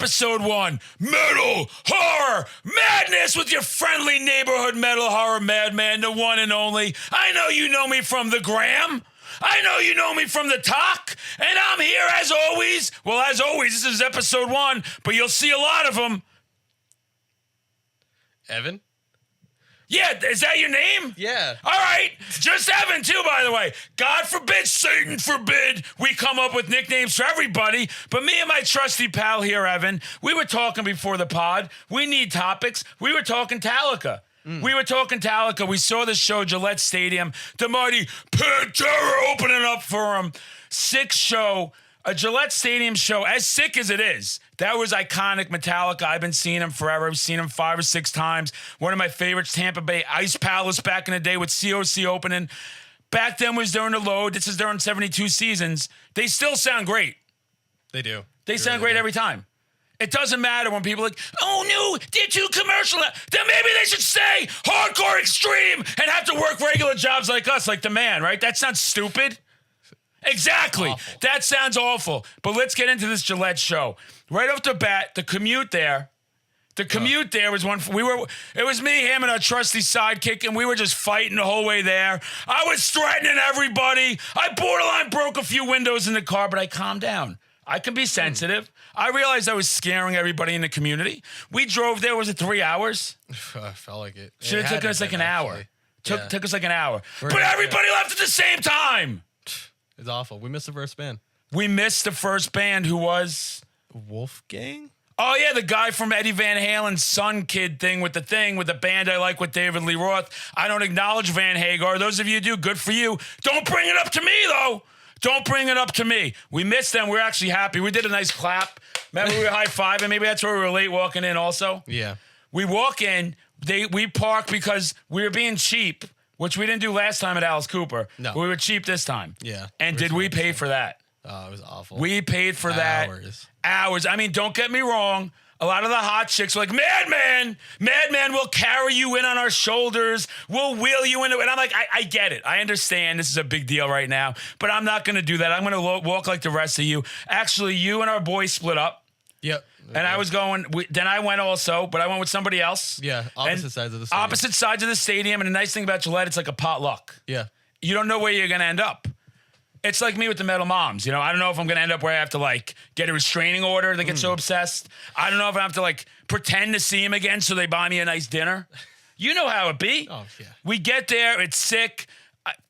episode 1, Metal Horror Madness with your friendly neighborhood metal horror madman, the one and only. I know you know me from the gram. I know you know me from the talk. And I'm here as always. Well, as always, this is episode 1, but you'll see a lot of them. Evan? Yeah, is that your name? Yeah. All right. Just Evan, too, by the way. God forbid, Satan forbid, we come up with nicknames for everybody. But me and my trusty pal here, Evan, we were talking before the pod. We need topics. We were talking Metallica. We were talking Metallica. We saw the show, Gillette Stadium. The mighty Pantera opening up for him. Sick show. A Gillette Stadium show, as sick as it is, that was iconic Metallica. I've been seeing him forever. I've seen him 5 or 6 times. One of my favorites, Tampa Bay Ice Palace back in the day with COC opening. Back then was during the load. This is during 72 seasons. They still sound great. They do. They sound great every time. It doesn't matter when people are like, oh no, they're too commercial. Then maybe they should stay hardcore extreme and have to work regular jobs like us, like the man, right? That sounds stupid. Exactly. Awful. That sounds awful. But let's get into this Gillette show. Right off the bat, the commute there was one. It was me, him, and our trusty sidekick, and we were just fighting the whole way there. I was threatening everybody. I borderline broke a few windows in the car, but I calmed down. I can be sensitive. I realized I was scaring everybody in the community. We drove there. Was it 3 hours? I felt like it. Should have taken us like an hour. Took us like an hour. But in- everybody left at the same time. It's awful. We missed the first band. We missed the first band, who was... Wolfgang? Oh, yeah, the guy from Eddie Van Halen's Son Kid thing with the band I like with David Lee Roth. I don't acknowledge Van Hagar. Those of you who do, good for you. Don't bring it up to me, though. Don't bring it up to me. We missed them. We're actually happy. We did a nice clap. Remember, we were high-fiving. Maybe that's where we were late walking in also. Yeah. We walk in. We park because we were being cheap, which we didn't do last time at Alice Cooper. No. We were cheap this time. Yeah. And did we pay for that? Oh, it was awful. We paid for that. Hours. I mean, don't get me wrong. A lot of the hot chicks were like, Madman will carry you in on our shoulders. We'll wheel you into it. And I'm like, I get it. I understand this is a big deal right now, but I'm not going to do that. I'm going to walk like the rest of you. Actually, you and our boys split up. Yep. And I was going, then I went also, but I went with somebody else. Yeah, opposite sides of the stadium. Opposite sides of the stadium. And the nice thing about Gillette, it's like a potluck. Yeah. You don't know where you're going to end up. It's like me with the Metal Moms. You know, I don't know if I'm going to end up where I have to, like, get a restraining order. They get so obsessed. I don't know if I have to, like, pretend to see him again so they buy me a nice dinner. You know how it be. Oh, yeah. We get there. It's sick.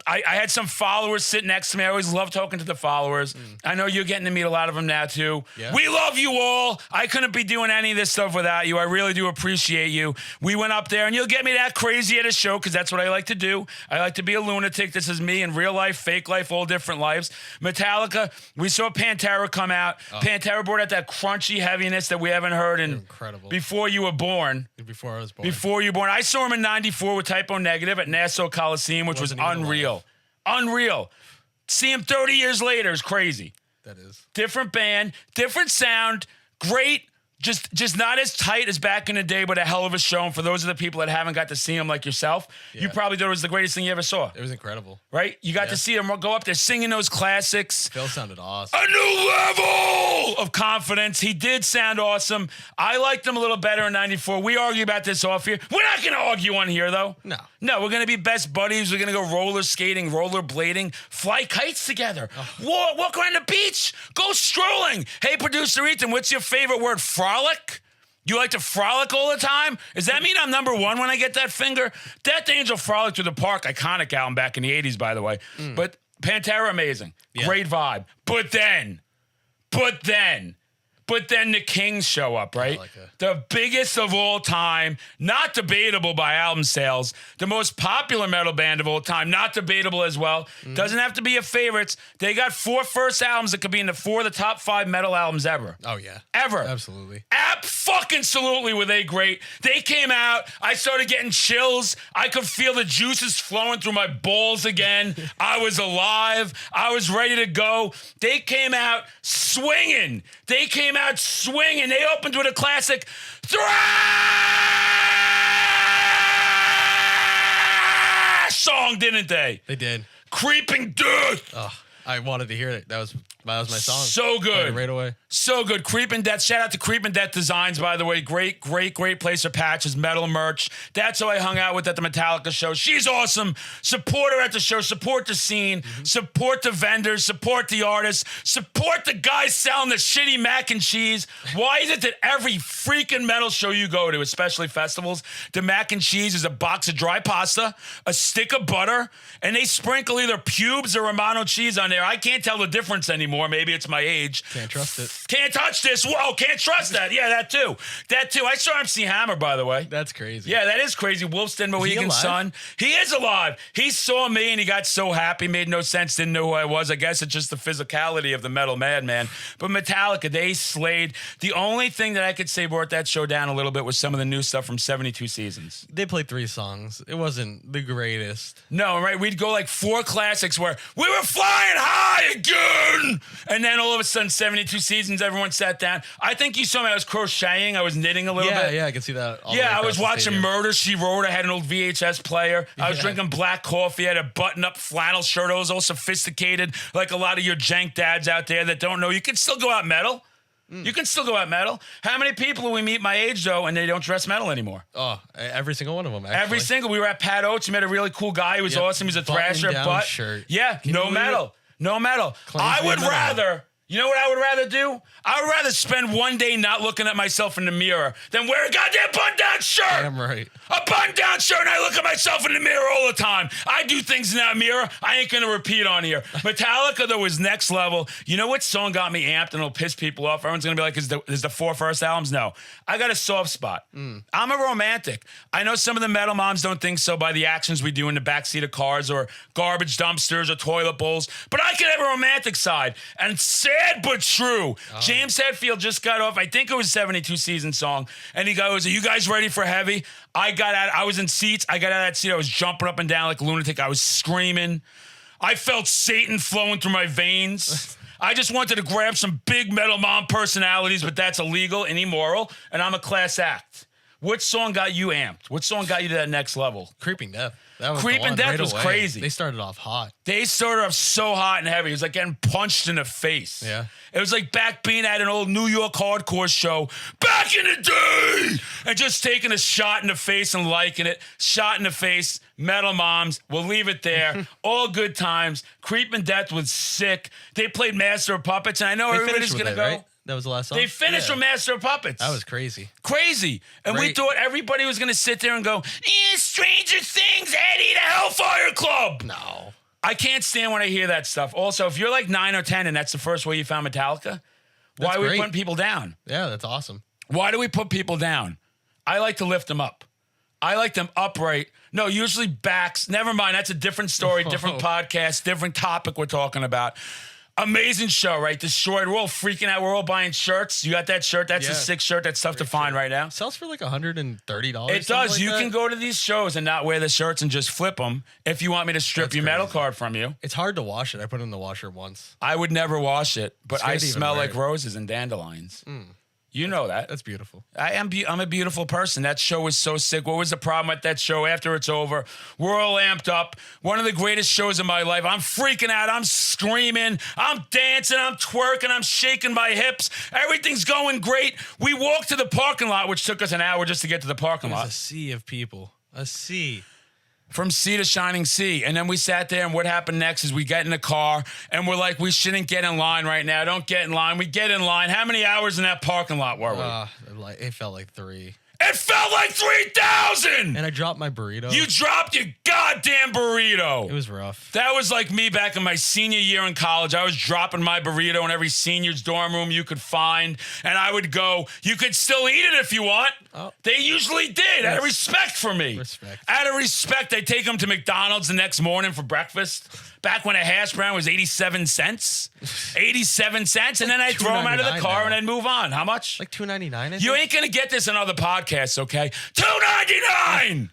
I had some followers sit next to me. I always love talking to the followers. I know you're getting to meet a lot of them now, too. Yeah. We love you all. I couldn't be doing any of this stuff without you. I really do appreciate you. We went up there, and you'll get me that crazy at a show because that's what I like to do. I like to be a lunatic. This is me in real life, fake life, all different lives. Metallica, we saw Pantera come out. Pantera brought out that crunchy heaviness that we haven't heard Incredible. before you were born. Before I was born. Before you were born. I saw him in 94 with Typo Negative at Nassau Coliseum, which was Wasn't even unreal. alive. Unreal. See him 30 years later is crazy. That is. Different band, different sound, great. Just not as tight as back in the day, but a hell of a show. And for those of the people that haven't got to see him like yourself, you probably thought it was the greatest thing you ever saw. It was incredible. Right? You got to see him go up there singing those classics. Phil sounded awesome. A new level of confidence. He did sound awesome. I liked him a little better in 94. We argue about this off here. We're not going to argue on here, though. No. No, we're going to be best buddies. We're going to go roller skating, roller blading, fly kites together. Walk around the beach. Go strolling. Hey, producer Ethan, what's your favorite word? Frolic? You like to frolic all the time? Does that mean I'm number one when I get that finger? Death Angel frolic through the park. Iconic album back in the 80s, by the way. But Pantera, amazing. Yeah. Great vibe. But then the Kings show up, right? The biggest of all time, not debatable by album sales. The most popular metal band of all time, not debatable as well. Doesn't have to be your favorites. They got 4 first albums that could be in the 4 of the top 5 metal albums ever. Oh, yeah. Ever. Absolutely. Fucking-salutely were they great. They came out. I started getting chills. I could feel the juices flowing through my balls again. I was alive. I was ready to go. They came out swinging. They opened with a classic thrash song, didn't they? They did. Creeping Death. Ugh. I wanted to hear it. That was my song. So good. Right away. So good. Creep and Death. Shout out to Creep and Death Designs, by the way. Great place for patches, metal merch. That's who I hung out with at the Metallica show. She's awesome. Support her at the show. Support the scene. Support the vendors. Support the artists. Support the guys selling the shitty mac and cheese. Why is it that every freaking metal show you go to, especially festivals, the mac and cheese is a box of dry pasta, a stick of butter, and they sprinkle either pubes or Romano cheese on there. I can't tell the difference anymore. Maybe it's my age. Can't trust it. Can't touch this. Whoa, can't trust that. Yeah, that too. I saw MC Hammer, by the way. That's crazy. Yeah, that is crazy. Wolfson Mohegan's son. He is alive. He saw me and he got so happy. Made no sense. Didn't know who I was. I guess it's just the physicality of the metal madman. But Metallica, they slayed. The only thing that I could say brought that show down a little bit was some of the new stuff from 72 Seasons. They played 3 songs. It wasn't the greatest. No, right? We'd go like 4 classics where we were flying high again. And then all of a sudden, 72 Seasons, everyone sat down. I think you saw me. I was crocheting. I was knitting a little bit. Yeah, I can see that. I was watching Murder, She Wrote. I had an old VHS player. I was drinking black coffee. I had a button-up flannel shirt. I was all sophisticated, like a lot of your jank dads out there that don't know. You can still go out metal. You can still go out metal. How many people do we meet my age, though, and they don't dress metal anymore? Oh, every single one of them, actually. Every single. We were at Pat Oates. We met a really cool guy. He was awesome. He's a thrasher. But shirt. Yeah, no metal. No metal. I would rather... You know what I would rather do? I would rather spend one day not looking at myself in the mirror than wear a goddamn button-down shirt. Damn right. A button-down shirt, and I look at myself in the mirror all the time. I do things in that mirror I ain't going to repeat on here. Metallica, though, was next level. You know what song got me amped and it'll piss people off? Everyone's going to be like, is the 4 first albums? No. I got a soft spot. I'm a romantic. I know some of the metal moms don't think so by the actions we do in the backseat of cars or garbage dumpsters or toilet bowls, but I can have a romantic side. And sad but true. James Hetfield just got off, I think it was a 72 Season song, and he goes, "Are you guys ready for heavy?" I was in seats. I got out of that seat. I was jumping up and down like a lunatic. I was screaming. I felt Satan flowing through my veins. I just wanted to grab some big metal mom personalities, but that's illegal and immoral, and I'm a class act. What song got you amped? What song got you to that next level? Creeping Death. That was Creeping Death was crazy. They started off hot. They started off so hot and heavy. It was like getting punched in the face. Yeah. It was like back being at an old New York hardcore show back in the day and just taking a shot in the face and liking it. Shot in the face. Metal moms. We'll leave it there. All good times. Creeping Death was sick. They played Master of Puppets, and I know everybody's going to go. Right? That was the last song? They finished with Master of Puppets. That was crazy. Crazy. And we thought everybody was going to sit there and go, Stranger Things, Eddie, the Hellfire Club. No. I can't stand when I hear that stuff. Also, if you're like 9 or 10 and that's the first way you found Metallica, why are we putting people down? Yeah, that's awesome. Why do we put people down? I like to lift them up. I like them upright. No, usually backs. Never mind. That's a different story, different podcast, different topic we're talking about. Amazing show, right? Destroyed. We're all freaking out. We're all buying shirts. You got that shirt? That's a sick shirt. That's tough to find right now. Sells for like $130. It does. You can go to these shows and not wear the shirts and just flip them if you want me to strip your metal card from you. It's hard to wash it. I put it in the washer once. I would never wash it, but I smell like roses and dandelions. You know that. That's beautiful. I'm a beautiful person. That show was so sick. What was the problem at that show after it's over? We're all amped up. One of the greatest shows of my life. I'm freaking out. I'm screaming. I'm dancing. I'm twerking. I'm shaking my hips. Everything's going great. We walked to the parking lot, which took us an hour just to get to the parking lot. A sea of people. A sea. From sea to shining sea. And then we sat there, and what happened next is we get in the car, and we're like, we shouldn't get in line right now. Don't get in line. We get in line. How many hours in that parking lot were we? It felt like 3. It felt like 3,000! And I dropped my burrito. You dropped your goddamn burrito. It was rough. That was like me back in my senior year in college. I was dropping my burrito in every senior's dorm room you could find, and I would go, you could still eat it if you want. Oh. They usually did, out of respect for me. Respect. Out of respect, I'd take them to McDonald's the next morning for breakfast. Back when a hash brown was 87 cents. 87 cents, and then I'd throw them out of the car and I'd move on. How much? Like $2.99. You ain't going to get this in other podcasts, okay? $2.99!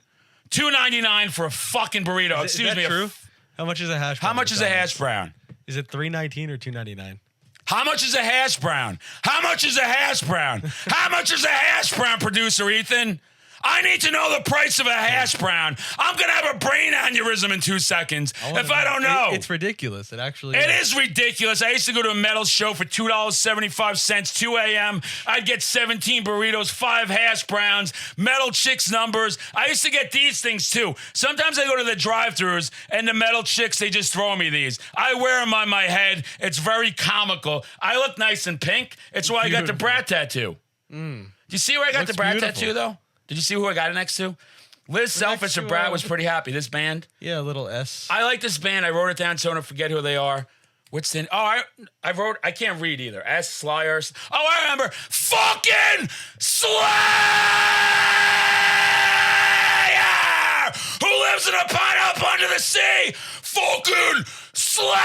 $2.99 for a fucking burrito. Excuse me. True? How much is a hash brown? How much is a hash brown? Is it $3.19 or $2.99? How much is a hash brown? How much is a hash brown? How much is a hash brown, producer Ethan? I need to know the price of a hash brown. I'm going to have a brain aneurysm in 2 seconds if I don't know. It's ridiculous. It actually It is ridiculous. I used to go to a metal show for $2.75, 2 a.m. I'd get 17 burritos, 5 hash browns, metal chicks numbers. I used to get these things too. Sometimes I go to the drive-thrus and the metal chicks, they just throw me these. I wear them on my head. It's very comical. I look nice and pink. It's why I got the brat tattoo. Do you see where I got the brat tattoo though? Did you see who I got it next to? Liz Selfish and Brad was pretty happy. This band. Yeah, a little S. I like this band. I wrote it down so I don't forget who they are. What's the... Oh, I wrote... I can't read either. S. Slyers. Oh, I remember. Fucking Slayer! Who lives in a pineapple under the sea? Fucking Slay!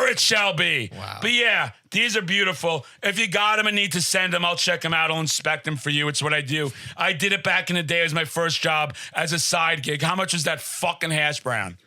It shall be. Wow. But yeah, these are beautiful. If you got them and need to send them, I'll check them out. I'll inspect them for you. It's what I do. I did it back in the day as my first job as a side gig. How much was that fucking hash brown?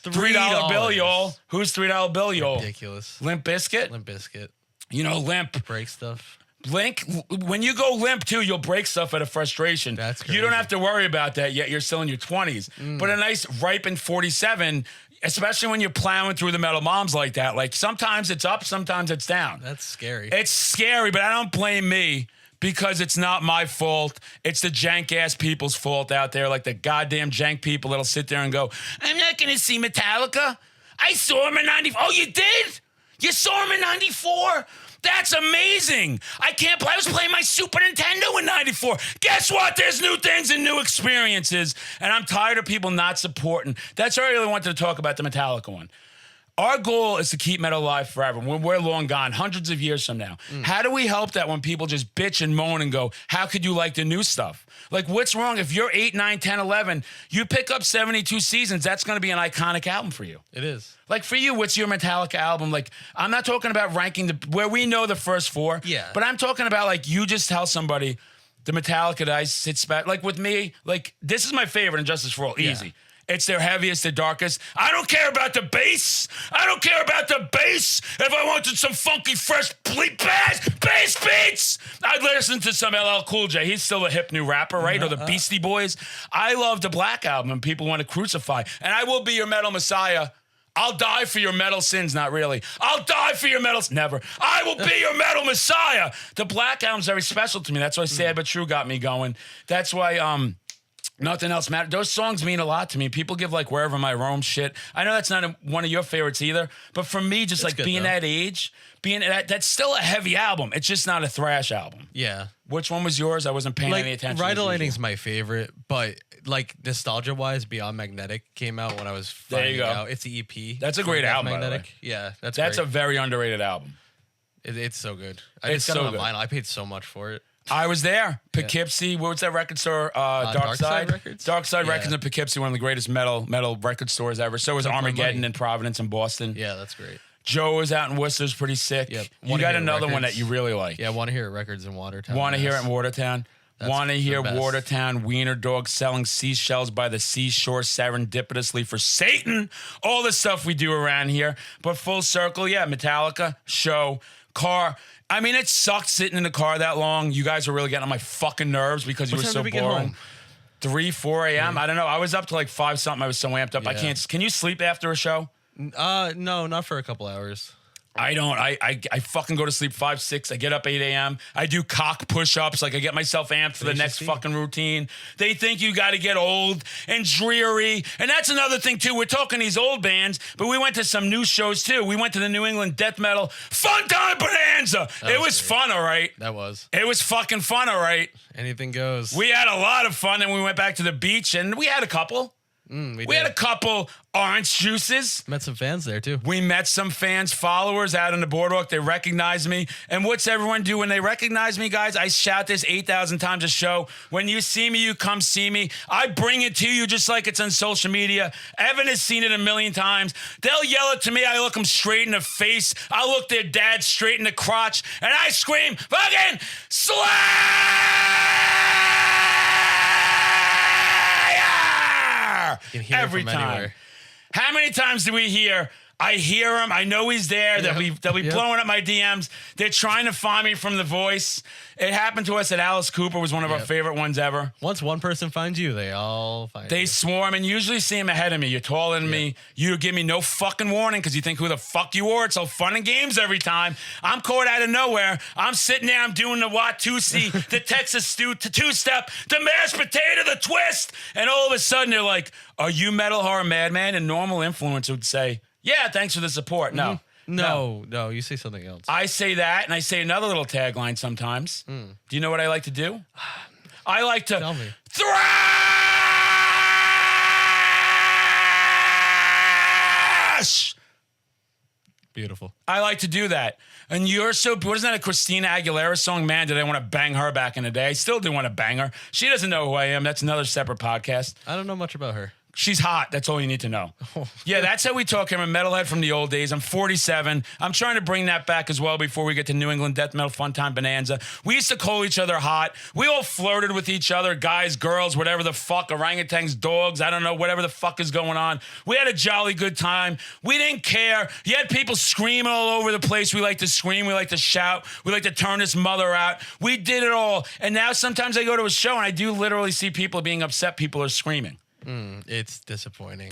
$3 bill, y'all. Who's $3 bill, y'all? Ridiculous. Limp Bizkit? Limp Bizkit. You know, Limp. Break stuff. When you go limp too, you'll break stuff out of frustration. That's crazy. You don't have to worry about that yet. You're still in your 20s. But a nice ripened 47, especially when you're plowing through the metal moms like that, like sometimes it's up, sometimes it's down. That's scary. It's scary, but I don't blame me because it's not my fault. It's the jank-ass people's fault out there, like the goddamn jank people that'll sit there and go, I'm not going to see Metallica. I saw him in 94. Oh, you did? You saw him in 94? That's amazing. I was playing my Super Nintendo in 94. Guess what? There's new things and new experiences. And I'm tired of people not supporting. That's why I really wanted to talk about the Metallica one. Our goal is to keep metal alive forever. When we're long gone, hundreds of years from now. How do we help that when people just bitch and moan and go, how could you like the new stuff? Like, what's wrong? If you're 8, 9, 10, 11, you pick up 72 seasons, that's going to be an iconic album for you. It is. Like, for you, what's your Metallica album? Like, I'm not talking about ranking where we know the first 4. Yeah. But I'm talking about, like, you just tell somebody the Metallica that I sits back. Like, with me, like, this is my favorite, Injustice for All. Easy. Yeah. It's their heaviest, their darkest. I don't care about the bass. I don't care about the bass. If I wanted some funky, fresh bass beats, I'd listen to some LL Cool J. He's still a hip new rapper, right? Or the Beastie Boys. I love the Black Album, and people want to crucify. And I will be your metal messiah. I'll die for your metal sins. Not really. I'll die for your metal. Never. I will be your metal messiah. The Black Album's very special to me. That's why Sad But True got me going. That's why, Nothing Else Matters. Those songs mean a lot to me. People give like Wherever My Roam shit. I know that's not one of your favorites either, but for me, just like being that age, that's still a heavy album. It's just not a thrash album. Yeah. Which one was yours? I wasn't paying any attention. Ride the Lightning's my favorite, but like nostalgia-wise, Beyond Magnetic came out when I was finding out. It's the EP. That's a great album, Magnetic. by the way. Yeah, that's great. A very underrated album. It's so good. I just got it on vinyl. I paid so much for it. I was there. Poughkeepsie. What was that record store? Dark Side Records. Dark Side Records in Poughkeepsie, one of the greatest metal record stores ever. So was Armageddon in Providence and Boston. Yeah, that's great. Joe was out in Worcester's pretty sick. Yep. You got another one that you really like. Yeah, Want to Hear It Records in Watertown. Want to Hear It in Watertown. Want to Hear Watertown. Wiener Dog selling seashells by the seashore serendipitously for Satan. All the stuff we do around here. But full circle, yeah, Metallica, show, car. I mean, it sucked sitting in the car that long. You guys were really getting on my fucking nerves because you were so boring. 3, 4 a.m. I don't know. I was up to like 5 something. I was so amped up. Yeah. Can you sleep after a show? No, not for a couple hours. I don't. I fucking go to sleep 5, 6. I get up 8 a.m. I do cock push-ups. Like I get myself amped for the next fucking routine. They think you got to get old and dreary. And that's another thing too. We're talking these old bands, but we went to some new shows too. We went to the New England Death Metal Fun Time Bonanza. It was fun, all right. That was. It was fucking fun, all right. Anything goes. We had a lot of fun, and we went back to the beach, and we had a couple. We had a couple orange juices. Met some fans there, too. We met some fans, followers out on the boardwalk. They recognized me. And what's everyone do when they recognize me, guys? I shout this 8,000 times a show. When you see me, you come see me. I bring it to you just like it's on social media. Evan has seen it a million times. They'll yell it to me. I look them straight in the face. I look their dad straight in the crotch. And I scream, fucking Slayer! Every time. How many times do we hear I hear him. I know he's there. They'll be blowing up my DMs. They're trying to find me from The Voice. It happened to us at Alice Cooper was one of our favorite ones ever. Once one person finds you, they all find you. They swarm and usually see him ahead of me. You're taller than me. You give me no fucking warning because you think who the fuck you are. It's all fun and games every time. I'm caught out of nowhere. I'm sitting there. I'm doing the Watusi, the Texas stew, the two-step, the mashed potato, the twist. And all of a sudden they're like, are you Metal Horror Madman? And normal influencer would say, yeah, thanks for the support. No. No, you say something else. I say that, and I say another little tagline sometimes. Do you know what I like to do? I like to thrash! Beautiful. I like to do that. And you're so... Wasn't that a Christina Aguilera song? Man, did I want to bang her back in the day. I still do want to bang her. She doesn't know who I am. That's another separate podcast. I don't know much about her. She's hot. That's all you need to know. Yeah, that's how we talk. I'm a metalhead from the old days. I'm 47. I'm trying to bring that back as well before we get to New England Death Metal Fun Time Bonanza. We used to call each other hot. We all flirted with each other, guys, girls, whatever the fuck, orangutans, dogs, I don't know, whatever the fuck is going on. We had a jolly good time. We didn't care. You had people screaming all over the place. We like to scream. We like to shout. We like to turn this mother out. We did it all. And now sometimes I go to a show and I do literally see people being upset. People are screaming. It's disappointing.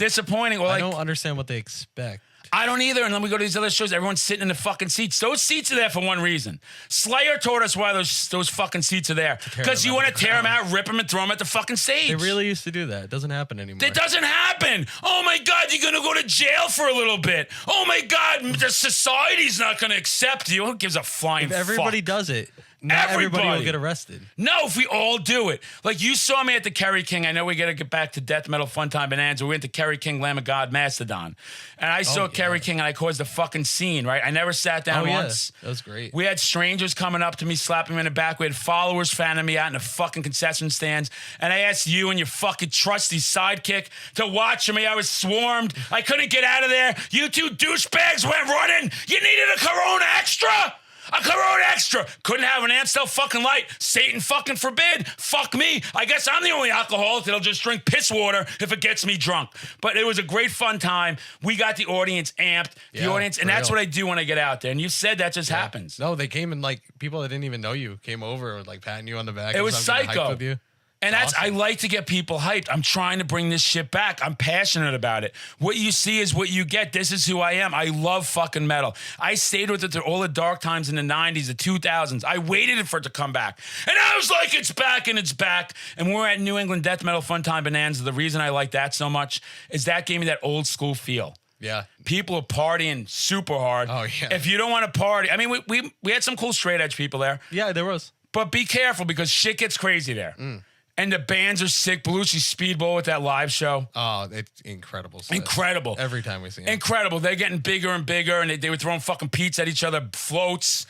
Well, I don't understand what they expect. I don't either. And then we go to these other shows. Everyone's sitting in the fucking seats. Those seats are there for one reason. Slayer taught us why those fucking seats are there. Because you want to tear them out, rip them, and throw them at the fucking stage. They really used to do that. It doesn't happen anymore. It doesn't happen. Oh, my God, you're going to go to jail for a little bit. Oh, my God, the society's not going to accept you. Who gives a flying fuck? If everybody does it, not everybody will get arrested. No, if we all do it. Like you saw me at the Kerry King. I know we got to get back to Death Metal Fun Time Bonanza. We went to Kerry King, Lamb of God, Mastodon. And I saw Kerry King and I caused a fucking scene, right? I never sat down once. That was great. We had strangers coming up to me, slapping me in the back. We had followers fanning me out in the fucking concession stands. And I asked you and your fucking trusty sidekick to watch me. I was swarmed. I couldn't get out of there. You two douchebags went running. You needed a Corona Extra. A Corona Extra. Couldn't have an Amstel fucking Light. Satan fucking forbid. Fuck me. I guess I'm the only alcoholic that'll just drink piss water if it gets me drunk. But it was a great fun time. We got the audience amped. And that's what I do when I get out there. And you said that just happens. No, they came and like people that didn't even know you came over and like patting you on the back. It was psycho. With you. And that's awesome. I like to get people hyped. I'm trying to bring this shit back. I'm passionate about it. What you see is what you get. This is who I am. I love fucking metal. I stayed with it through all the dark times in the 90s, the 2000s. I waited for it to come back. And I was like, it's back and it's back. And we're at New England Death Metal Fun Time Bonanza. The reason I like that so much is that gave me that old school feel. Yeah. People are partying super hard. Oh, yeah. If you don't want to party, I mean, we had some cool straight edge people there. Yeah, there was. But be careful because shit gets crazy there. And the bands are sick. Belushi Speedball with that live show. Oh, it's incredible. Set. Incredible. Every time we see them. Incredible. They're getting bigger and bigger, and they were throwing fucking pizza at each other, floats,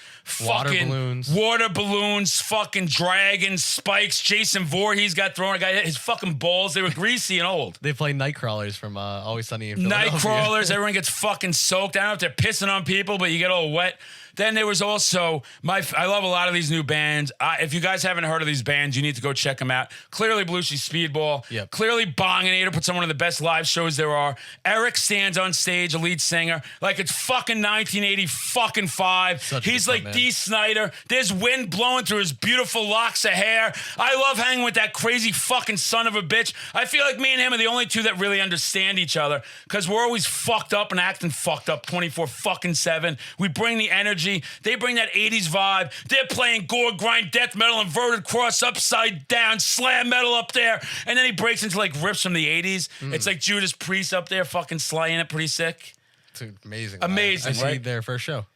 water balloons, fucking dragons, spikes. Jason Voorhees got thrown. His fucking balls, they were greasy and old. They play Nightcrawlers from Always Sunny in Philadelphia. Nightcrawlers, everyone gets fucking soaked. I don't know if they're pissing on people, but you get all wet. Then there was also I love a lot of these new bands. If you guys haven't heard of these bands, you need to go check them out. Clearly Belushi Speedball. Yep. Clearly Bonginator puts on one of the best live shows there are. Eric stands on stage, a lead singer, like it's fucking 1985. He's like man. Dee Snider. There's wind blowing through his beautiful locks of hair. I love hanging with that crazy fucking son of a bitch. I feel like me and him are the only two that really understand each other because we're always fucked up and acting fucked up 24/7. We bring the energy. They bring that 80s vibe. They're playing gore, grind, death metal, inverted cross, upside down, slam metal up there. And then he breaks into like riffs from the 80s. It's like Judas Priest up there fucking slaying it pretty sick. It's amazing. Amazing, I right? see their first show.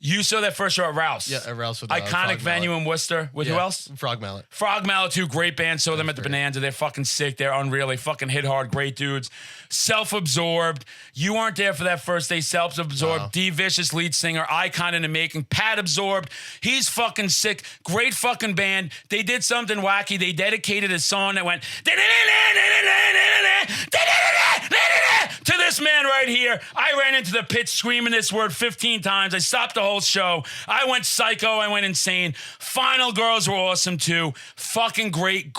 You saw that first show at Rouse. Yeah, at Rouse with iconic venue in Worcester. With who else? Frog Mallet. Frog Mallet, too. Great band. Saw them at the Bonanza. They're fucking sick. They're unreal. They fucking hit hard. Great dudes. Self-absorbed. You weren't there for that first day. Self-absorbed. No. D Vicious lead singer. Icon in the making. Pat Absorbed. He's fucking sick. Great fucking band. They did something wacky. They dedicated a song that went to this This man right here, I ran into the pit screaming this word 15 times. I stopped the whole show. I went psycho. I went insane. Final girls were awesome too. Fucking great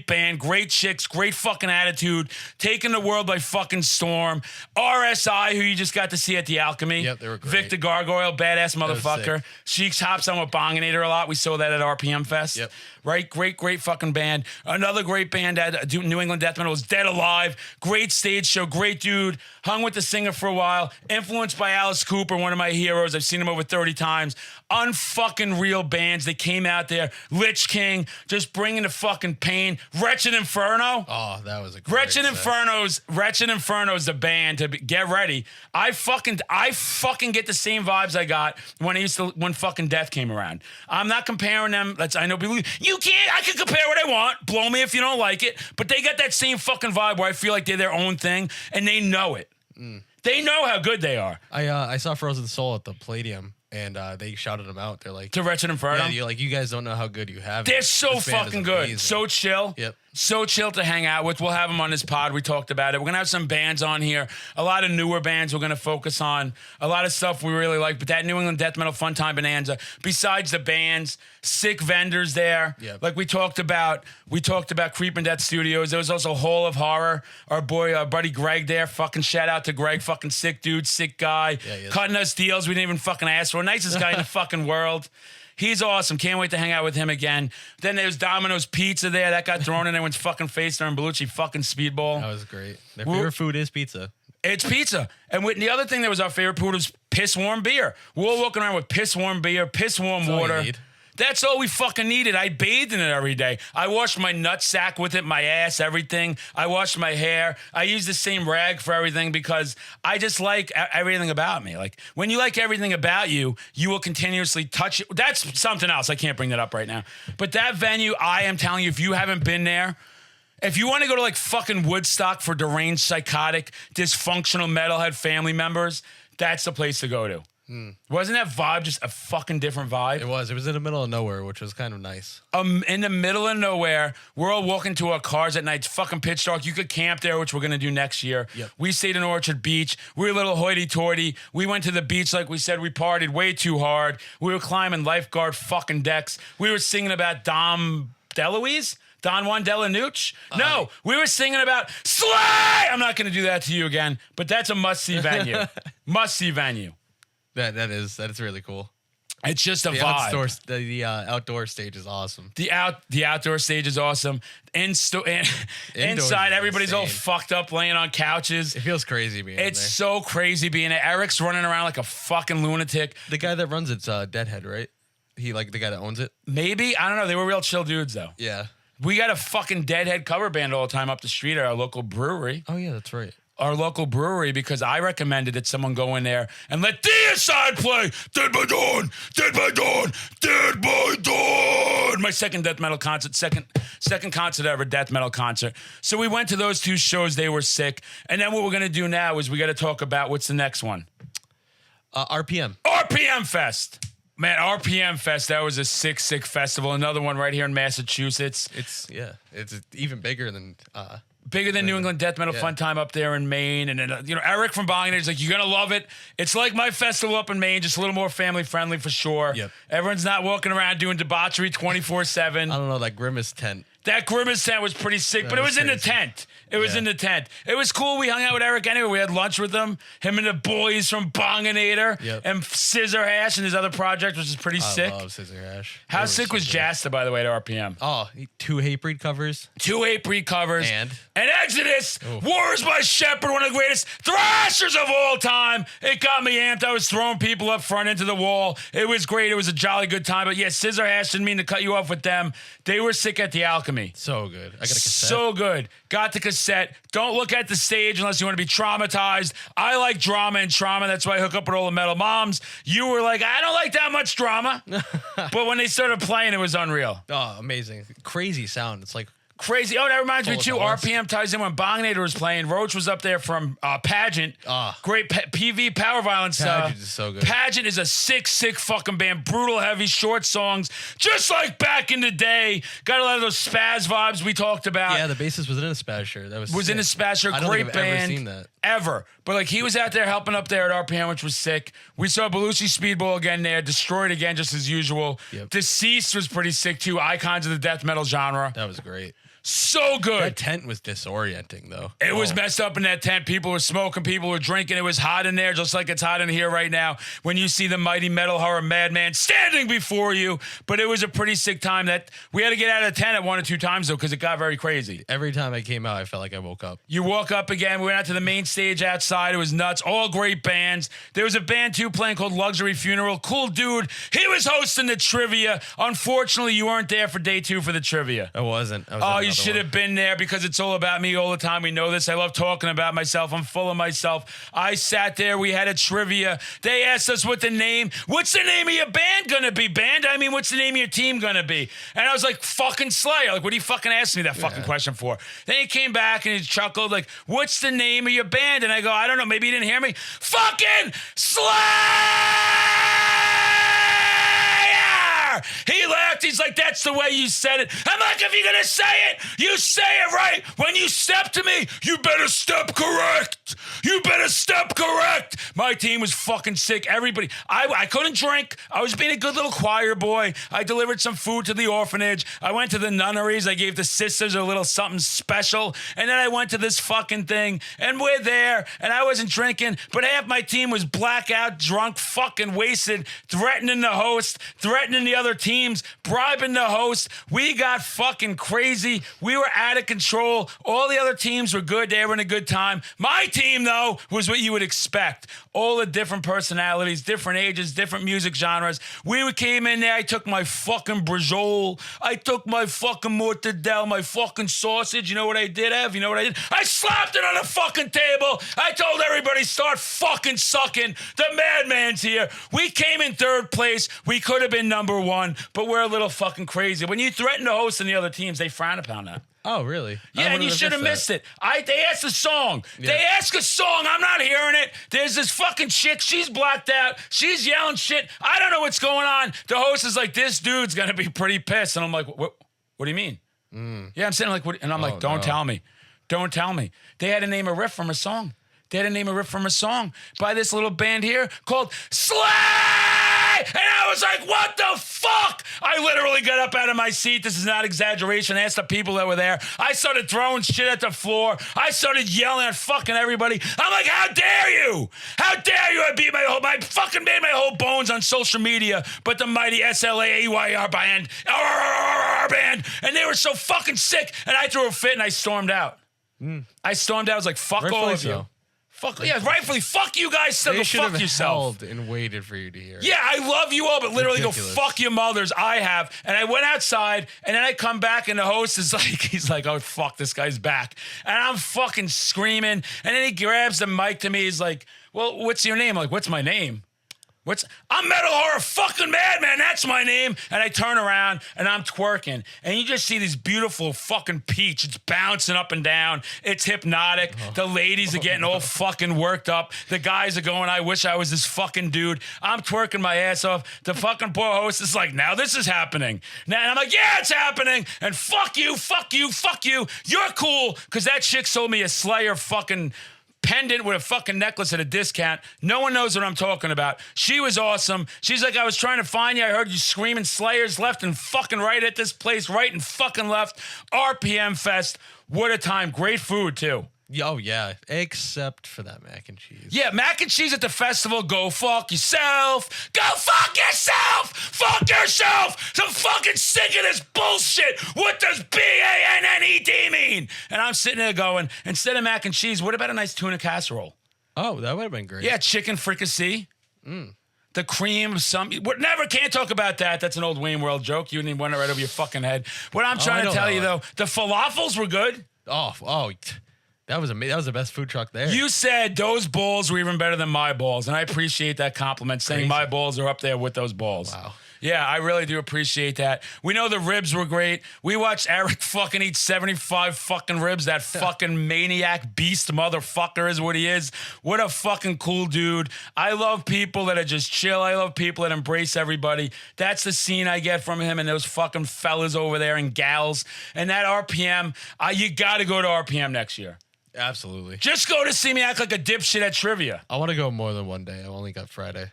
band. Great chicks. Great fucking attitude. Taking the world by fucking storm. RSI, who you just got to see at the Alchemy. Yep, they were great. Victor Gargoyle, badass motherfucker. Sheeks hops on with Bonginator a lot. We saw that at RPM Fest. Yep. Right? Great fucking band. Another great band at New England Death Metal was Dead Alive. Great stage show. Great dude. Hung with the singer for a while. Influenced by Alice Cooper, one of my heroes. I've seen him over 30 times. Unfucking real bands. They came out there. Lich King, just bringing the fucking pain. Wretched Inferno. Oh, that was a great Wretched set. Inferno's the band to get ready. I fucking get the same vibes I got when fucking Death came around. I'm not comparing them. I know people, you can't. I can compare what I want. Blow me if you don't like it. But they got that same fucking vibe where I feel like they're their own thing and they know it. They know how good they are. I saw Frozen Soul at the Palladium, and they shouted them out. They're like, To Wretched Inferno? yeah, you're like, you guys don't know how good you have it. They're so This band is fucking good. amazing. So chill. Yep. So chill to hang out with. We'll have them on this pod. We talked about it. We're going to have some bands on here. A lot of newer bands we're going to focus on. A lot of stuff we really like. But that New England Death Metal Fun Time Bonanza, besides the bands, sick vendors there. Yep. Like we talked about Creep and Death Studios. There was also Hall of Horror. Our buddy Greg there. Fucking shout out to Greg. Fucking sick dude, sick guy. Yeah, he is. Cutting us deals we didn't even fucking ask for. Nicest guy in the fucking world. He's awesome. Can't wait to hang out with him again. Then there's Domino's Pizza there. That got thrown in everyone's fucking face during Bellucci fucking speedball. That was great. Their favorite food is pizza. It's pizza. And the other thing that was our favorite food was piss warm beer. We're all walking around with piss warm beer, piss warm That's all you water. need. That's all we fucking needed. I bathed in it every day. I washed my nutsack with it, my ass, everything. I washed my hair. I use the same rag for everything because I just like everything about me. Like when you like everything about you, you will continuously touch it. That's something else. I can't bring that up right now. But that venue, I am telling you, if you haven't been there, if you want to go to like fucking Woodstock for deranged, psychotic, dysfunctional metalhead family members, that's the place to go to. Wasn't that vibe just a fucking different vibe? It was in the middle of nowhere, which was kind of nice. In the middle of nowhere, we're all walking to our cars at night. It's fucking pitch dark. You could camp there, which we're going to do next year. Yep. We stayed in Orchard Beach. We were a little hoity-toity. We went to the beach like we said. We partied way too hard. We were climbing lifeguard fucking decks. We were singing about Dom DeLuise? Don Juan Delanucci? No, we were singing about Slay! I'm not going to do that to you again, but that's a must-see venue. Must-see venue. That is really cool. It's just a The vibe. the outdoor stage is awesome. The outdoor stage is awesome. Inside, is everybody's all insane. fucked up, laying on couches. It feels crazy being in It's there. so crazy being there. Eric's running around like a fucking lunatic. The guy that runs it's Deadhead, right? He like the guy that owns it. Maybe I don't know. They were real chill dudes though. Yeah. We got a fucking Deadhead cover band all the time up the street at our local brewery. Oh yeah, that's right. Because I recommended that someone go in there and let Deicide play Dead by Dawn, Dead by Dawn, Dead by Dawn. My second death metal concert, second concert ever death metal concert. So we went to those two shows. They were sick. And then what we're going to do now is we got to talk about what's the next one. RPM. RPM Fest. Man, RPM Fest, that was a sick festival. Another one right here in Massachusetts. It's even bigger than Bigger than New England Death Metal Fun Time up there in Maine. And then, Eric from Bonginator's like, you're going to love it. It's like my festival up in Maine, just a little more family friendly for sure. Yep. Everyone's not walking around doing debauchery 24/7. I don't know, that Grimace tent. That Grimace tent was pretty sick, but it was in the crazy. tent. It was in the tent. It was cool. We hung out with Eric anyway. We had lunch with him and the boys from Bonginator Yep. and Scissor Hash and his other project, which is pretty sick. I love Scissor Hash. How They sick were was so good. Jasta, by the way, to RPM? Oh, 2 Hatebreed covers. 2 Hatebreed covers. And Exodus, Wars by Shepherd, one of the greatest thrashers of all time. It got me amped. I was throwing people up front into the wall. It was great. It was a jolly good time. But yeah, Scissor Hash, didn't mean to cut you off with them. They were sick at the Alchemy. so good. I got a cassette. So good. Got the cassette. Don't look at the stage unless you want to be traumatized. I like drama and trauma. That's why I hook up with all the metal moms. You were like, I don't like that much drama. But when they started playing, it was unreal. Oh, amazing. Crazy sound. It's like Crazy. Oh, that reminds me, Full too. of buzz. RPM ties in when Bongnator was playing. Roach was up there from Pageant. Great PV Power Violence. Pageant is so good. Pageant is a sick fucking band. Brutal, heavy, short songs. Just like back in the day. Got a lot of those spaz vibes we talked about. Yeah, the bassist was in a spaz shirt. That was in a spaz shirt. I don't Great think I've band. ever seen that. Ever. But like he was out there helping up there at RPM, which was sick. We saw Belushi Speedball again there. Destroyed again, just as usual. Yep. Deceased was pretty sick, too. Icons of the death metal genre. That was great. So good. That tent was disorienting, though. It was messed up in that tent. People were smoking. People were drinking. It was hot in there, just like it's hot in here right now. When you see the mighty metal horror Madman standing before you. But it was a pretty sick time. That we had to get out of the tent at 1 or 2 times, though, because it got very crazy. Every time I came out, I felt like I woke up. You woke up again. We went out to the main stage outside. It was nuts. All great bands. There was a band, too, playing called Luxury Funeral. Cool dude. He was hosting the trivia. Unfortunately, you weren't there for day 2 for the trivia. I wasn't. You should have been there because it's all about me all the time. We know this. I love talking about myself. I'm full of myself. I sat there. We had a trivia. They asked us what's the name of your band gonna be, band? I mean, what's the name of your team gonna be? And I was like, fucking Slayer. Like, what are you fucking asking me that fucking question for? Then he came back and he chuckled like, what's the name of your band? And I go, I don't know. Maybe you didn't hear me. Fucking Slayer! He laughed. He's like, that's the way you said it. I'm like, if you're going to say it, you say it right. When you step to me, you better step correct. You better step correct. My team was fucking sick. Everybody. I couldn't drink. I was being a good little choir boy. I delivered some food to the orphanage. I went to the nunneries. I gave the sisters a little something special. And then I went to this fucking thing. And we're there. And I wasn't drinking. But half my team was blackout, drunk, fucking wasted, threatening the host, threatening the other teams, bribing the host. We got fucking crazy. We were out of control. All the other teams were good. They were in a good time. My team, though, was what you would expect. All the different personalities, different ages, different music genres. We came in there. I took my fucking brajol. I took my fucking mortadelle, my fucking sausage. You know what I did, Ev? You know what I did? I slapped it on the fucking table. I told everybody, start fucking sucking. The Madman's here. We came in 3rd place. We could have been number 1, but we're a little fucking crazy. When you threaten to host in the other teams, they frown upon that. Oh, really? Yeah, and you should have missed it. They asked a song. Yeah. They ask a song. I'm not hearing it. There's this fucking chick. She's blacked out. She's yelling shit. I don't know what's going on. The host is like, this dude's going to be pretty pissed. And I'm like, what do you mean? Yeah, I'm saying like, what? And I'm like, don't tell me. Don't tell me. They had to name a riff from a song. By this little band here called Slay! And I was like, what the fuck? I literally got up out of my seat. This is not exaggeration. I asked the people that were there. I started throwing shit at the floor. I started yelling at fucking everybody. I'm like, how dare you? How dare you? I fucking made my whole bones on social media, but the mighty SLAAYR band, and they were so fucking sick, and I threw a fit and I stormed out. I stormed out. I was like, fuck all of you. Fuck yeah, rightfully. Fuck you guys. Still, they go should fuck have yourself. held and waited for you to hear. Yeah, I love you all, but literally Ridiculous. go fuck your mothers. I have, and I went outside, and then I come back, and the host is like, he's like, oh fuck, this guy's back, and I'm fucking screaming, and then he grabs the mic to me. He's like, well, what's your name? I'm like, what's my name? I'm Metal Horror fucking Madman, that's my name. And I turn around and I'm twerking. And you just see this beautiful fucking peach. It's bouncing up and down. It's hypnotic. The ladies are getting all fucking worked up. The guys are going, I wish I was this fucking dude. I'm twerking my ass off. The fucking poor host is like, now this is happening. Now, and I'm like, yeah, it's happening. And fuck you, fuck you, fuck you. You're cool. Because that chick sold me a Slayer fucking pendant with a fucking necklace at a discount. No one knows what I'm talking about. She was awesome. She's like, I was trying to find you. I heard you screaming Slayers left and fucking right at this place, right and fucking left. RPM Fest. What a time. Great food, too. Oh, yeah. Except for that mac and cheese. Yeah, mac and cheese at the festival. Go fuck yourself. Go fuck yourself. Fuck yourself. I'm fucking sick of this bullshit. What does BANNED mean? And I'm sitting there going, instead of mac and cheese, what about a nice tuna casserole? Oh, that would have been great. Yeah, chicken fricassee. The cream, never can't talk about that. That's an old Wayne World joke. You didn't want it right over your fucking head. What I'm trying to tell you, though, the falafels were good. Oh, That was amazing. That was the best food truck there. You said those balls were even better than my balls, and I appreciate that compliment, saying my balls are up there with those balls. Wow. Yeah, I really do appreciate that. We know the ribs were great. We watched Eric fucking eat 75 fucking ribs. That fucking maniac beast motherfucker is what he is. What a fucking cool dude. I love people that are just chill. I love people that embrace everybody. That's the scene I get from him and those fucking fellas over there and gals. And that RPM, you got to go to RPM next year. Absolutely. Just go to see me act like a dipshit at trivia. I want to go more than one day. I only got Friday.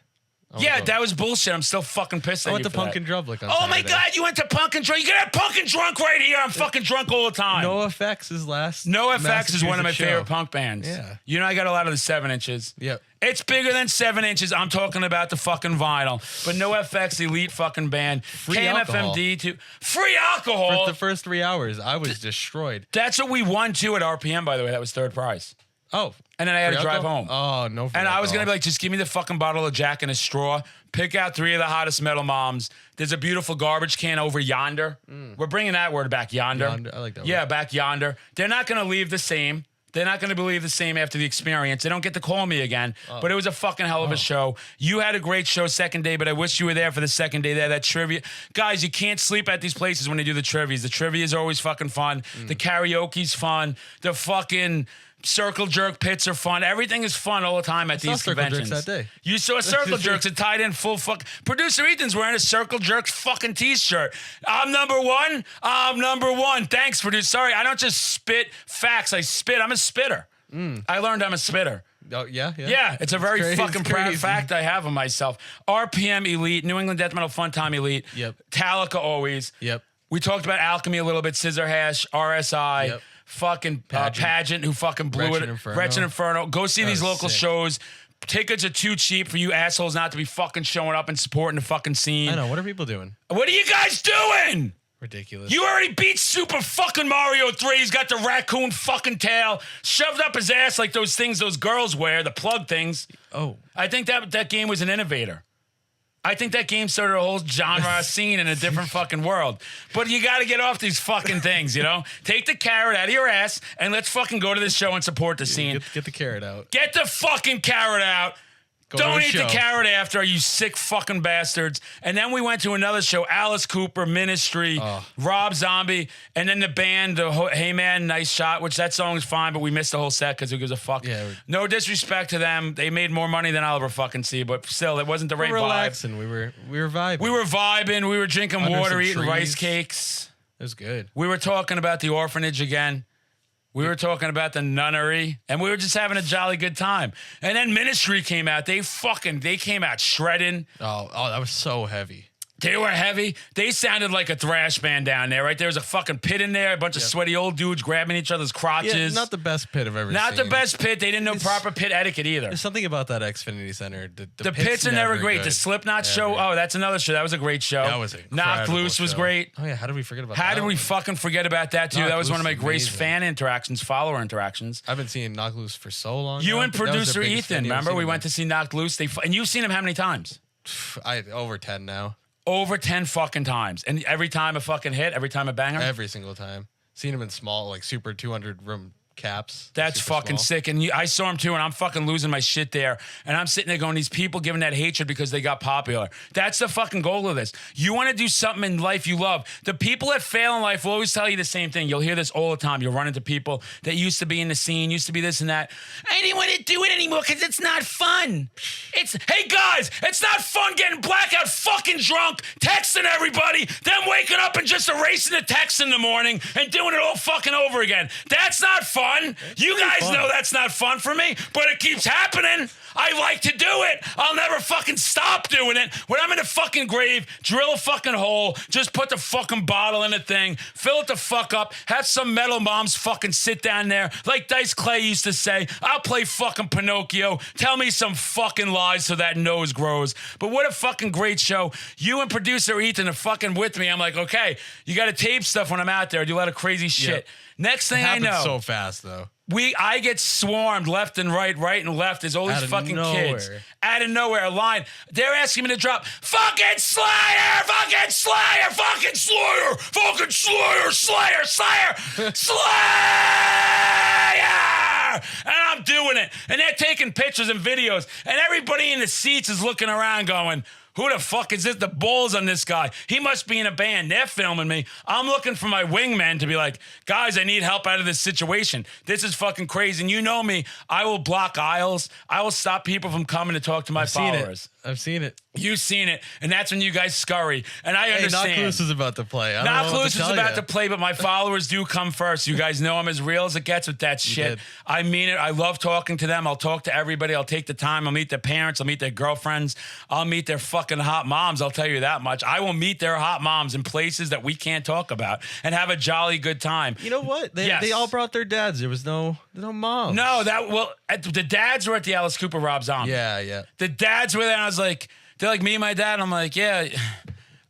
Yeah, that was bullshit. I'm still fucking pissed at you. I went to Punk and Drublic on Oh my Saturday. God, you went to Punk and Drunk. You can have Punk and Drunk right here. I'm fucking drunk all the time. No Effects is last. No Effects is one of my Massachusetts favorite show. punk bands. Yeah. You know, I got a lot of the 7 inches. Yep. It's bigger than 7 inches. I'm talking about the fucking vinyl. But No FX, elite fucking band. Free alcohol. KMFMD too. Free alcohol. For the first 3 hours, I was destroyed. That's what we won too at RPM, by the way. That was third prize. Oh. And then I had to free drive alcohol? home. Oh, no free And I was alcohol. going to be like, just give me the fucking bottle of Jack and a straw. Pick out 3 of the hottest metal moms. There's a beautiful garbage can over yonder. We're bringing that word back, yonder. I like that Yeah, word. back yonder. They're not going to leave the same. They're not going to believe the same after the experience. They don't get to call me again. But it was a fucking hell of a show. You had a great show second day, but I wish you were there for the second day there. That trivia. Guys, you can't sleep at these places when they do the trivias. The trivias are always fucking fun. The karaoke's fun. The fucking circle jerk pits are fun. Everything is fun all the time at these Circle Jerks conventions. that day. You saw circle jerks. It tied in full fuck. Producer Ethan's wearing a circle jerks fucking t-shirt. I'm number one. I'm number one. Thanks, producer. Sorry, I don't just spit facts. I spit. I'm a spitter. I learned I'm a spitter. Oh, yeah? Yeah, it's a very crazy. fucking It's proud crazy. fact I have of myself. RPM Elite, New England Death Metal Fun Time Elite. Yep. Talica always. Yep. We talked about Alchemy a little bit. Scissor Hash, RSI. Yep. Fucking Pageant, who fucking blew Wretched it. Inferno. Wretched Inferno. Go see these was local sick. shows. Tickets are too cheap for you assholes not to be fucking showing up and supporting the fucking scene. I know. What are people doing? What are you guys doing? Ridiculous. You already beat Super fucking Mario 3. He's got the raccoon fucking tail shoved up his ass like those things those girls wear, the plug things. Oh. I think that game was an innovator. I think that game started a whole genre scene in a different fucking world. But you got to get off these fucking things, you know? Take the carrot out of your ass and let's fucking go to this show and support the scene. Get the carrot out. Get the fucking carrot out. Go to Don't a eat the show. carrot after, you sick fucking bastards. And then we went to another show, Alice Cooper, Ministry, Rob Zombie, and then the band, Hey Man, Nice Shot, which that song is fine, but we missed the whole set because it gives a fuck. Yeah. No disrespect to them. They made more money than I'll ever fucking see, but still, it wasn't the right We're vibe. relaxing. We were vibing. We were vibing. We were drinking Under water, some eating trees. rice cakes. It was good. We were talking about the orphanage again. We were talking about the nunnery, and we were just having a jolly good time. And then Ministry came out. They came out shredding. Oh, that was so heavy. They were heavy. They sounded like a thrash band down there, right? There was a fucking pit in there, a bunch of sweaty old dudes grabbing each other's crotches. Yeah, not the best pit I've ever Not seen. the best pit. They didn't know proper pit etiquette either. There's something about that Xfinity Center. The pits are never great. good. The Slipknot show, Never. oh, that's another show. That was a great show. That was a Knocked Loose was great. Oh yeah, how did we forget about that? How did we one? fucking forget about that, too? Knocked That was one of my Loose is greatest amazing. fan interactions, follower interactions. I've been seeing Knock Loose for so long. You now, and but that was producer the biggest Ethan, venue I've remember? seen We them went to see Knocked Loose. And you've seen them how many times? in. Over 10 now. Over 10 fucking times. And every time a fucking hit, every time a banger. Every single time. Seen them in small, like super 200 room caps. That's Super fucking small. sick. And I saw him too, and I'm fucking losing my shit there. And I'm sitting there going, these people giving that hatred because they got popular. That's the fucking goal of this. You want to do something in life you love. The people that fail in life will always tell you the same thing. You'll hear this all the time. You'll run into people that used to be in the scene, used to be this and that. I didn't want to do it anymore because it's not fun. Hey guys, it's not fun getting blackout fucking drunk, texting everybody, then waking up and just erasing the text in the morning and doing it all fucking over again. That's not fun. You guys know that's not fun for me, but it keeps happening. I like to do it. I'll never fucking stop doing it. When I'm in a fucking grave, drill a fucking hole, just put the fucking bottle in the thing, fill it the fuck up, have some metal moms fucking sit down there. Like Dice Clay used to say, I'll play fucking Pinocchio. Tell me some fucking lies so that nose grows. But what a fucking great show. You and producer Ethan are fucking with me. I'm like, okay, you got to tape stuff when I'm out there. Do a lot of crazy shit. Yep. Next thing It I happened know. so fast though. I get swarmed left and right and left. There's all these Out of fucking nowhere. kids. Out of nowhere, a line. They're asking me to drop fucking Slayer, fucking Slayer, fucking Slayer, fucking Slayer, Slayer, Slayer, Slayer! And I'm doing it. And they're taking pictures and videos. And everybody in the seats is looking around going, who the fuck is this? The balls on this guy. He must be in a band. They're filming me. I'm looking for my wingmen to be like, guys, I need help out of this situation. This is fucking crazy. And you know me. I will block aisles. I will stop people from coming to talk to my followers. I've seen it. You've seen it, and that's when you guys scurry. And I understand. Knock Loose is about to play. Knock Loose is about to play, but my followers do come first. You guys know I'm as real as it gets with that shit. I mean it. I love talking to them. I'll talk to everybody. I'll take the time. I'll meet their parents. I'll meet their girlfriends. I'll meet their fucking hot moms. I'll tell you that much. I will meet their hot moms in places that we can't talk about and have a jolly good time. You know what? They all brought their dads. There was no moms. No, the dads were at the Alice Cooper Rob Zombie. Yeah. The dads were there, and I was like, they're like, me and my dad. I'm like, yeah.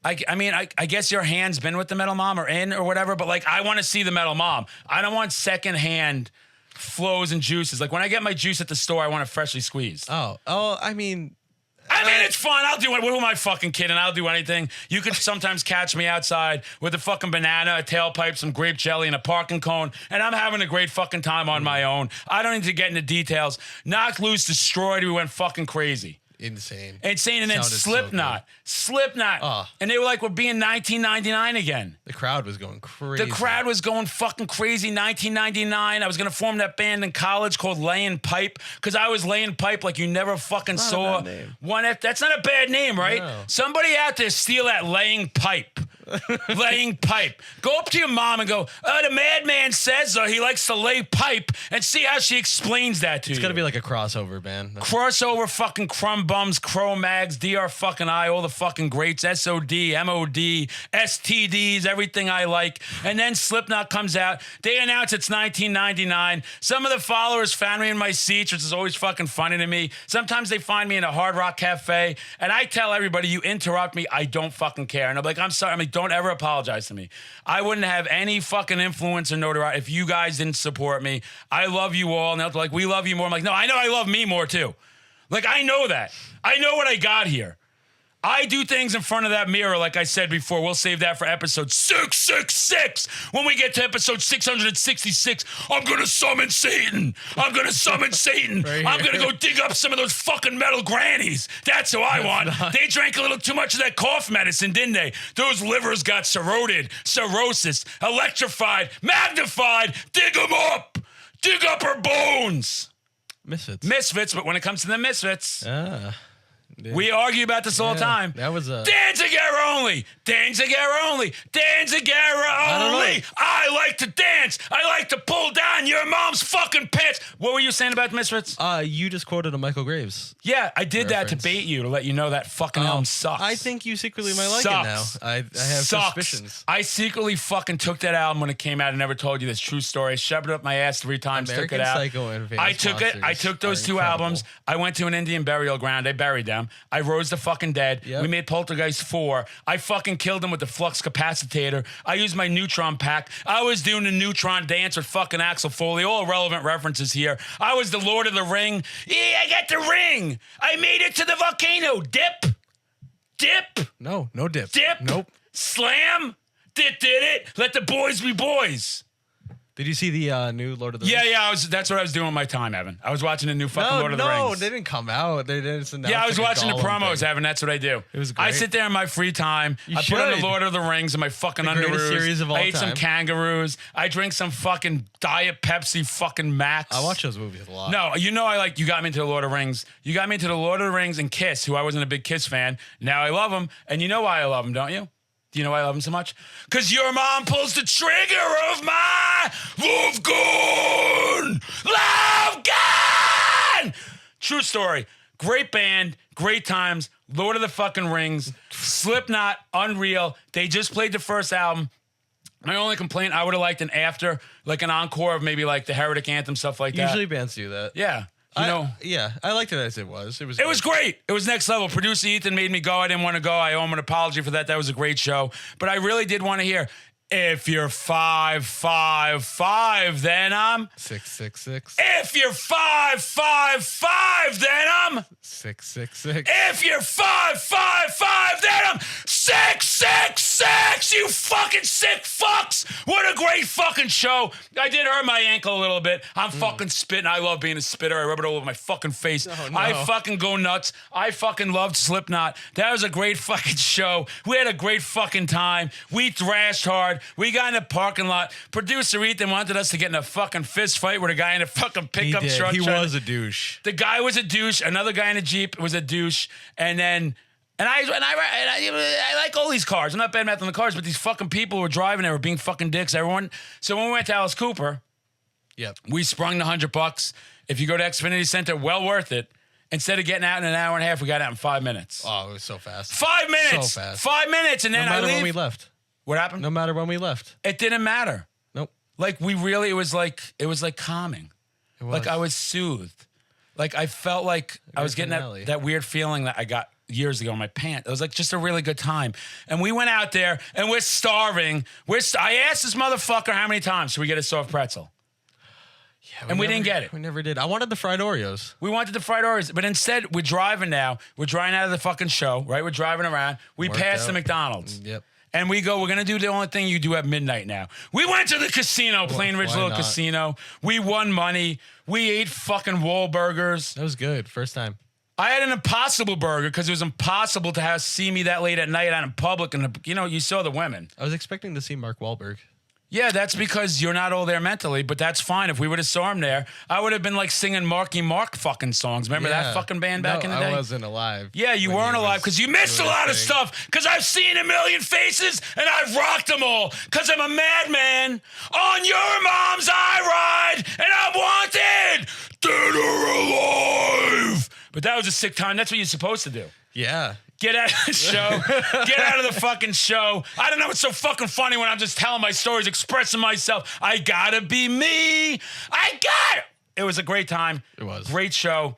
I mean, I guess your hand's been with the metal mom or in or whatever, but like, I want to see the metal mom. I don't want secondhand flows and juices. Like when I get my juice at the store, I want it freshly squeezed. I mean, it's fun. I'll do it. Who am I fucking kidding? I'll do anything. You could sometimes catch me outside with a fucking banana, a tailpipe, some grape jelly, and a parking cone, and I'm having a great fucking time on my own. I don't need to get into details. Knocked Loose, destroyed. We went fucking crazy. Insane. And then Slipknot. Oh. And they were like, we're being 1999 again. The crowd was going crazy. The crowd was going fucking crazy. 1999. I was going to form that band in college called Laying Pipe because I was laying pipe like you never fucking saw. That's not a bad name, right? No. Somebody out there steal that Laying Pipe. Laying pipe. Go up to your mom and go, the Madman says he likes to lay pipe, and see how she explains that to you. It's got to be like a crossover band. Crossover fucking Crumb Bums, Crow Mags, DR fucking I, all the fucking greats, SOD, MOD, STDs, everything I like. And then Slipknot comes out. They announce it's 1999. Some of the followers found me in my seats, which is always fucking funny to me. Sometimes they find me in a Hard Rock Cafe, and I tell everybody, you interrupt me, I don't fucking care. And I'm like, I'm sorry. I'm like, don't ever apologize to me. I wouldn't have any fucking influence or notoriety if you guys didn't support me. I love you all. And they're like, we love you more. I'm like, no, I know I love me more too. Like, I know that. I know what I got here. I do things in front of that mirror, like I said before. We'll save that for episode 666. When we get to episode 666, I'm going to summon Satan. I'm going to summon Satan. Right I'm going to go dig up some of those fucking metal grannies. That's who I want. They drank a little too much of that cough medicine, didn't they? Those livers got cirrhosis, electrified, magnified. Dig them up. Dig up her bones. Misfits, but when it comes to the Misfits... we argue about this all the time. That was a Danzig era only. Danzig era only. Danzig era only. I like to dance. I like to pull down your mom's fucking pants. What were you saying about the Misfits? You just quoted a Michael Graves. Yeah, I did that to bait you, to let you know that fucking album sucks. I think you secretly might like it now. I have suspicions. I secretly fucking took that album when it came out. I never told you this true story. I shoved it up my ass 3 times. American took it out. Psycho and Famous I took those 2 incredible. albums. I went to an Indian burial ground. I buried them. I rose the fucking dead. Yep. We made Poltergeist 4. I fucking killed them with the flux capacitor. I used my neutron pack. I was doing the neutron dance with fucking Axel Foley. All relevant references here. I was the Lord of the Ring. Yeah, I got the ring. I made it to the volcano. Dip. No dip. Dip. Nope. Slam. Did it. Let the boys be boys. Did you see the new Lord of the Rings? Yeah. That's what I was doing with my time, Evan. I was watching the new fucking Lord of the Rings. No, they didn't come out. They didn't announce. Yeah, I was watching the promos, thing. Evan. That's what I do. It was great. I sit there in my free time. I put on the Lord of the Rings and my fucking underoos. Series of all I ate some time. kangaroos. I drink some fucking Diet Pepsi fucking Max. I watch those movies a lot. No, you know you got me into the Lord of the Rings. You got me into the Lord of the Rings and Kiss, who I wasn't a big Kiss fan. Now I love them. And you know why I love them, don't you? Do you know why I love him so much? Because your mom pulls the trigger of my love gun! Love gun! True story. Great band, great times, Lord of the fucking Rings, Slipknot, unreal. They just played the first album. My only complaint, I would have liked an after, like an encore of maybe like the Heretic Anthem, stuff like that. Usually bands do that. Yeah. I liked it as it was. It was great. It was next level. Producer Ethan made me go. I didn't want to go. I owe him an apology for that. That was a great show. But I really did want to hear, if you're 5'5", then I'm 6'6". If you're 5'5", then I'm 6'6". If you're 5'5", then I'm 6'6". You fucking sick fucks. What a great fucking show. I did hurt my ankle a little bit. I'm fucking spitting. I love being a spitter. I rub it all over my fucking face. Oh, no. I fucking go nuts. I fucking loved Slipknot. That was a great fucking show. We had a great fucking time. We thrashed hard. We got in the parking lot. Producer Ethan wanted us to get in a fucking fist fight with a guy in a fucking pickup truck. He was a douche. The guy was a douche. Another guy in a Jeep was a douche. And then... And I like all these cars. I'm not bad mouthing the cars, but these fucking people who were driving there were being fucking dicks. Everyone. So when we went to Alice Cooper, we sprung the $100. If you go to Xfinity Center, well worth it. Instead of getting out in an hour and a half, we got out in 5 minutes. Oh, it was so fast. 5 minutes. So fast. 5 minutes, and then no I matter leave. when we left. What happened? No matter when we left. It didn't matter. Nope. Like it was like calming. It was. Like I was soothed. Like I felt like I was getting that weird feeling that I got years ago in my pants. It was like just a really good time. And we went out there and we're starving. I asked this motherfucker how many times should we get a soft pretzel? Yeah, we didn't get it. We never did. I wanted the fried Oreos. We wanted the fried Oreos, but instead we're driving now. We're driving out of the fucking show, right? We're driving around. We passed the McDonald's. Yep. And we go, we're going to do the only thing you do at midnight now. We went to the casino, Plain Ridge Little Casino. We won money. We ate fucking Wahlburgers. That was good. First time. I had an Impossible Burger because it was impossible to see me that late at night out in public. And, you saw the women. I was expecting to see Mark Wahlberg. Yeah, that's because you're not all there mentally, but that's fine. If we would have saw him there, I would have been like singing Marky Mark fucking songs. Remember that fucking band back in the day? I wasn't alive. Yeah, you weren't alive because you missed a lot of stuff because I've seen a million faces and I've rocked them all because I'm a madman. On your mom's I ride and I'm wanted, dead or alive. But that was a sick time. That's what you're supposed to do. Yeah. Get out of the show. Get out of the fucking show. I don't know what's so fucking funny when I'm just telling my stories, expressing myself. I gotta be me. I got it. It was a great time. It was. Great show.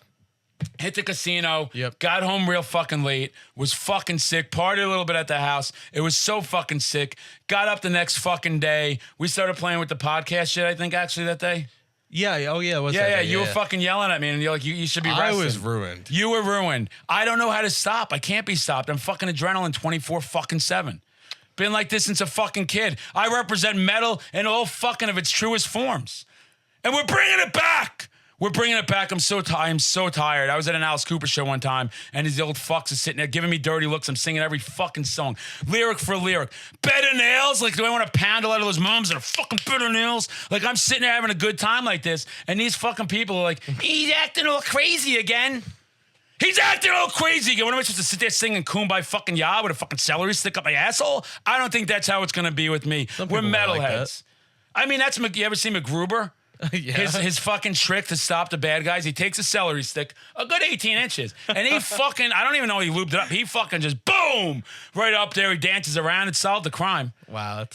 Hit the casino. Yep. Got home real fucking late. Was fucking sick. Partied a little bit at the house. It was so fucking sick. Got up the next fucking day. We started playing with the podcast shit, I think, actually, that day. Yeah. Oh, yeah. Yeah. You were fucking yelling at me, and you're like, you should be resting. I was ruined. You were ruined. I don't know how to stop. I can't be stopped. I'm fucking adrenaline 24/7. Been like this since a fucking kid. I represent metal in all fucking of its truest forms. And we're bringing it back. We're bringing it back. I'm so tired. I was at an Alice Cooper show one time, and these old fucks are sitting there giving me dirty looks. I'm singing every fucking song, lyric for lyric. Better nails? Like, do I want to pound a lot of those moms that are fucking better nails? Like, I'm sitting there having a good time like this, and these fucking people are like, he's acting all crazy again. He's acting all crazy again. What am I supposed to sit there singing Kumbaya fucking Ya with a fucking celery stick up my asshole? I don't think that's how it's going to be with me. We're metalheads. I mean, you ever see MacGruber? Yeah. His fucking trick to stop the bad guys, he takes a celery stick, a good 18 inches, and he fucking, I don't even know he lubed it up. He fucking just, boom, right up there. He dances around and solved the crime. Wow,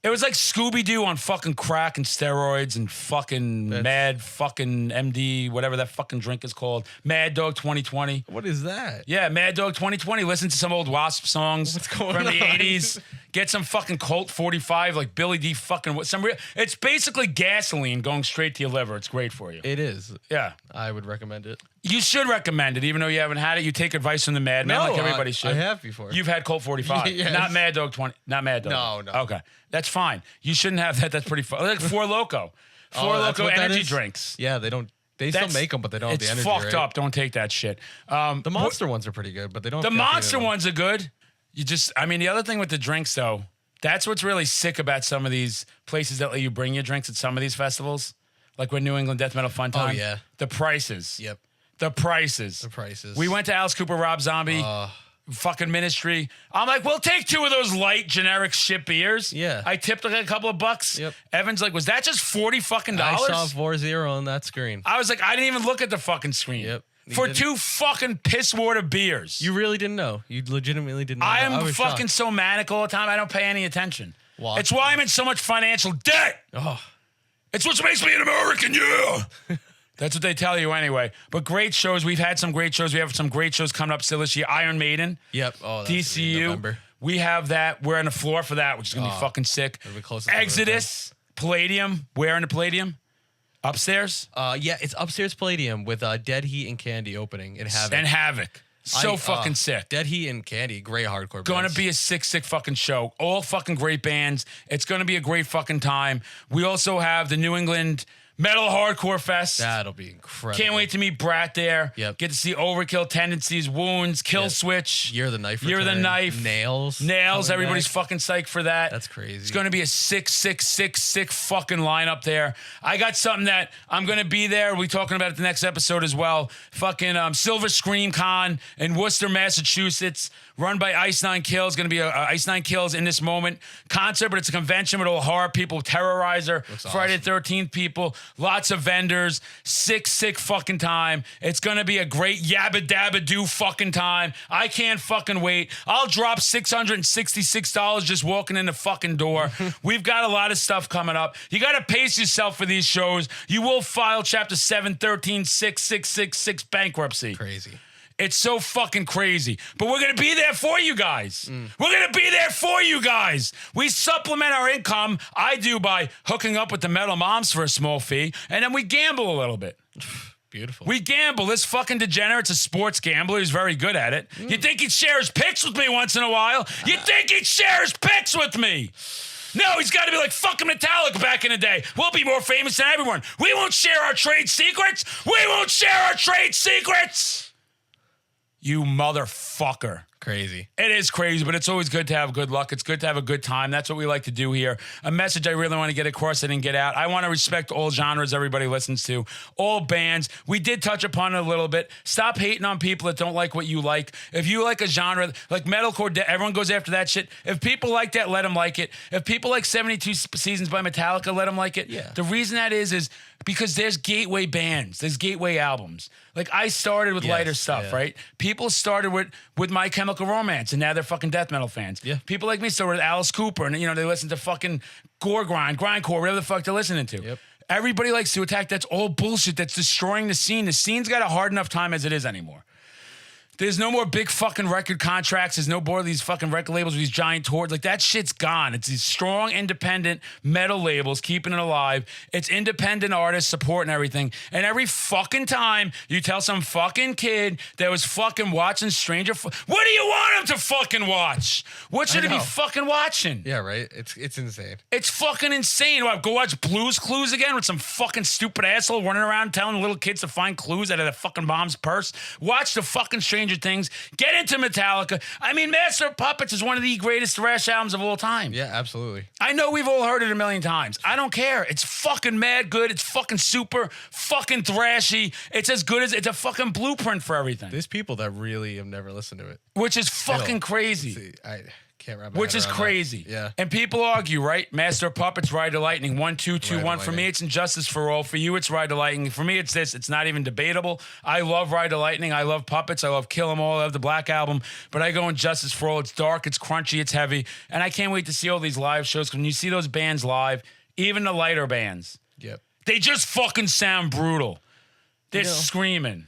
It was like Scooby-Doo on fucking crack and steroids and fucking Mad fucking MD, whatever that fucking drink is called. Mad Dog 2020. What is that? Yeah, Mad Dog 2020. Listen to some old Wasp songs from the 80s. Get some fucking Colt 45 like Billy D fucking... It's basically gasoline going straight to your liver. It's great for you. It is. Yeah. I would recommend it. You should recommend it, even though you haven't had it. You take advice from the Madman like everybody should. I have before. You've had Colt 45. Yes. Not Mad Dog 20. Not Mad Dog. No. Okay. That's fine. You shouldn't have that. That's pretty fun. Like Four Loko. Four Loko energy drinks. Yeah, they don't. They still make them, but they don't have the energy. It's fucked up. Don't take that shit. The Monster ones are pretty good, but they don't. The Monster ones are good. The other thing with the drinks, though, that's what's really sick about some of these places that let you bring your drinks at some of these festivals. Like when New England Death Metal Fun Time. Oh, yeah. The prices. Yep. The prices. We went to Alice Cooper, Rob Zombie. Fucking Ministry. I'm like, we'll take 2 of those light generic shit beers. Yeah. I tipped like a couple of bucks. Yep. Evan's like, was that just $40 fucking? I saw 4-0 on that screen. I was like, I didn't even look at the fucking screen. Yep. For 2 fucking piss water beers. You really didn't know. You legitimately didn't know. I am fucking so manic all the time. I don't pay any attention. Watch. It's why I'm in so much financial debt. Oh. It's what makes me an American, yeah. That's what they tell you anyway. But great shows. We've had some great shows. We have some great shows coming up still this year. Iron Maiden. Yep. Oh, that's DCU. November. We have that. We're on the floor for that, which is going to be fucking sick. Exodus. Palladium. Where in the Palladium? Upstairs? Yeah, it's upstairs Palladium with Dead Heat and Candy opening and Havoc. So fucking sick. Dead Heat and Candy, great hardcore bands. Gonna be a sick fucking show. All fucking great bands. It's gonna be a great fucking time. We also have the New England Metal Hardcore Fest. That'll be incredible. Can't wait to meet Brat there. Yep. Get to see Overkill, Tendencies, Wounds, Kill Switch. Year of the Knife. Year of the Knife. Nails. Everybody's fucking psyched for that. That's crazy. It's going to be a sick fucking lineup there. I got something that I'm going to be there. We'll be talking about it the next episode as well. Fucking Silver Scream Con in Worcester, Massachusetts. Run by Ice Nine Kills. Going to be a Ice Nine Kills in this moment concert, but it's a convention with all horror people, Terrorizer, Friday the 13th people, lots of vendors, sick fucking time. It's going to be a great yabba dabba do fucking time. I can't fucking wait. I'll drop $666 just walking in the fucking door. We've got a lot of stuff coming up. You got to pace yourself for these shows. You will file Chapter 713 6666 bankruptcy. Crazy. It's so fucking crazy. But we're going to be there for you guys. We're going to be there for you guys. We supplement our income. I do by hooking up with the Metal Moms for a small fee. And then we gamble a little bit. Beautiful. We gamble. This fucking degenerate's a sports gambler. He's very good at it. You think he'd share his picks with me once in a while? You think he'd share his picks with me? No, he's got to be like fucking Metallica back in the day. We'll be more famous than everyone. We won't share our trade secrets. We won't share our trade secrets. You motherfucker. Crazy. It is crazy, but it's always good to have good luck. It's good to have a good time. That's what we like to do here. A message I really want to get across I didn't get out. I want to respect all genres everybody listens to, all bands. We did touch upon it a little bit. Stop hating on people that don't like what you like. If you like a genre, like metalcore, everyone goes after that shit. If people like that, let them like it. If people like 72 Seasons by Metallica, let them like it. Yeah. The reason that is because there's gateway bands. There's gateway albums. Like I started with lighter stuff, right? People started with My Chemical Romance, and now they're fucking death metal fans. Yeah. People like me started with Alice Cooper, and they listen to fucking gore grindcore, whatever the fuck they're listening to. Yep. Everybody likes to attack. That's all bullshit. That's destroying the scene. The scene's got a hard enough time as it is anymore. There's no more big fucking record contracts. There's no more of these fucking record labels with these giant tours. Like, that shit's gone. It's these strong, independent metal labels keeping it alive. It's independent artists supporting everything. And every fucking time you tell some fucking kid that was fucking watching what do you want him to fucking watch? What should he be fucking watching? Yeah, right? It's insane. It's fucking insane. What, go watch Blue's Clues again with some fucking stupid asshole running around telling little kids to find clues out of the fucking mom's purse? Watch the fucking Stranger Things. Get into Metallica. I mean, Master of Puppets is one of the greatest thrash albums of all time. Yeah, absolutely. I know we've all heard it a million times. I don't care. It's fucking mad good. It's fucking super fucking thrashy. It's as good as, it's a fucking blueprint for everything. There's people that really have never listened to it. Which is fucking crazy. See, I can't wrap my Which head is around crazy. that. Yeah. And people argue, right? Master of Puppets, Ride the Lightning, 1, 2, 2, Ride the 1. For me, Lightning. it's Injustice for All. For you, it's Ride the Lightning. For me, it's this. It's not even debatable. I love Ride the Lightning. I love Puppets. I love Kill 'Em All. I love the Black Album. But I go Injustice for All. It's dark. It's crunchy. It's heavy. And I can't wait to see all these live shows. When you see those bands live, even the lighter bands, Yep. they just fucking sound brutal. They're You know- screaming.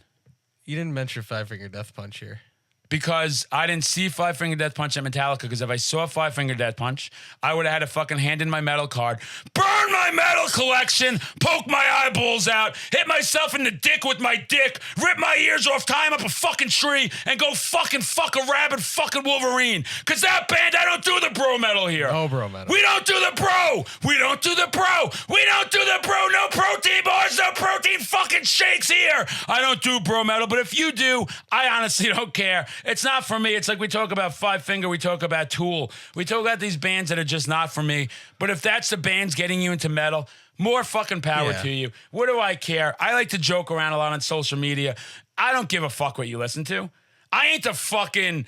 You didn't mention Five Finger Death Punch here. Because I didn't see Five Finger Death Punch at Metallica, because if I saw Five Finger Death Punch, I would have had to fucking hand in my metal card, burn my metal collection, poke my eyeballs out, hit myself in the dick with my dick, rip my ears off, tie him up a fucking tree, and go fucking fuck a rabid fucking Wolverine. Because that band, I don't do the bro metal here. No bro metal. We don't do the bro. We don't do the bro. We don't do the bro. No protein bars, no protein fucking shakes here. I don't do bro metal, but if you do, I honestly don't care. It's not for me. It's like we talk about Five Finger, we talk about Tool. We talk about these bands that are just not for me. But if that's the bands getting you into metal, more fucking power to you. What do I care? I like to joke around a lot on social media. I don't give a fuck what you listen to. I ain't the fucking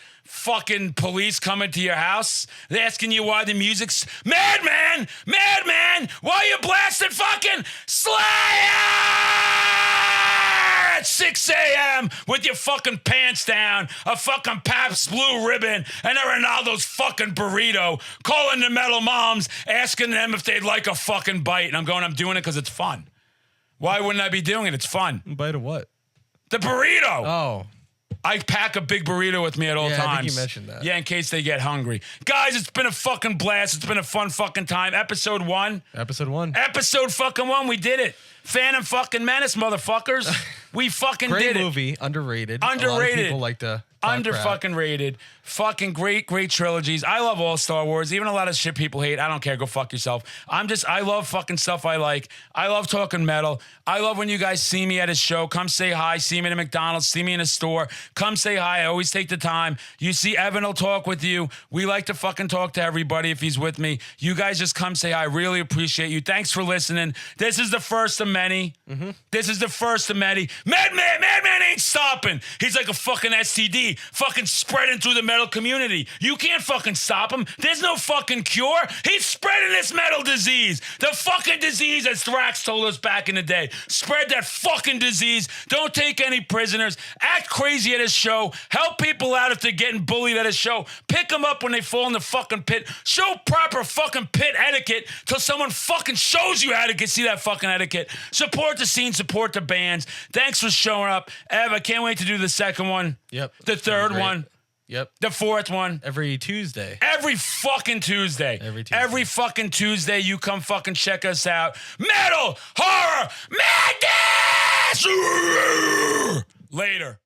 police coming to your house. They're asking you why the music's Madman, why you blasting fucking Slayer at 6 a.m. with your fucking pants down, a fucking Pabst Blue Ribbon, and a Ronaldo's fucking burrito, calling the Metal Moms, asking them if they'd like a fucking bite. And I'm doing it because it's fun. Why wouldn't I be doing it? It's fun. Bite of what? The burrito. Oh. I pack a big burrito with me at all times. I think you mentioned that. Yeah, in case they get hungry. Guys, it's been a fucking blast. It's been a fun fucking time. Episode 1. Episode 1. Episode fucking 1. We did it. Phantom fucking Menace, motherfuckers. We fucking Great did it. movie. Underrated. A lot of Underrated. people like to Under crap. fucking rated. Fucking great trilogies. I love all Star Wars. Even a lot of shit people hate. I don't care. Go fuck yourself. I love fucking stuff I like. I love talking metal. I love when you guys see me at a show. Come say hi. See me at a McDonald's. See me in a store. Come say hi. I always take the time. You see Evan will talk with you. We like to fucking talk to everybody if he's with me. You guys just come say hi. I really appreciate you. Thanks for listening. This is the first of many. Mm-hmm. This is the first of many. Madman ain't stopping. He's like a fucking STD. Fucking spreading through the metal community. You can't fucking stop him. There's no fucking cure. He's spreading this metal disease. The fucking disease, as Thrax told us back in the day. Spread that fucking disease. Don't take any prisoners. Act crazy at his show. Help people out if they're getting bullied at his show. Pick them up when they fall in the fucking pit. Show proper fucking pit etiquette till someone fucking shows you how to see that fucking etiquette. Support the scene. Support the bands. Thanks for showing up. Ev, I can't wait to do the second one. Yep. The third one. Yep. The fourth one. Every Tuesday. Every fucking Tuesday. Every fucking Tuesday, you come fucking check us out. Metal Horror Madness! Later.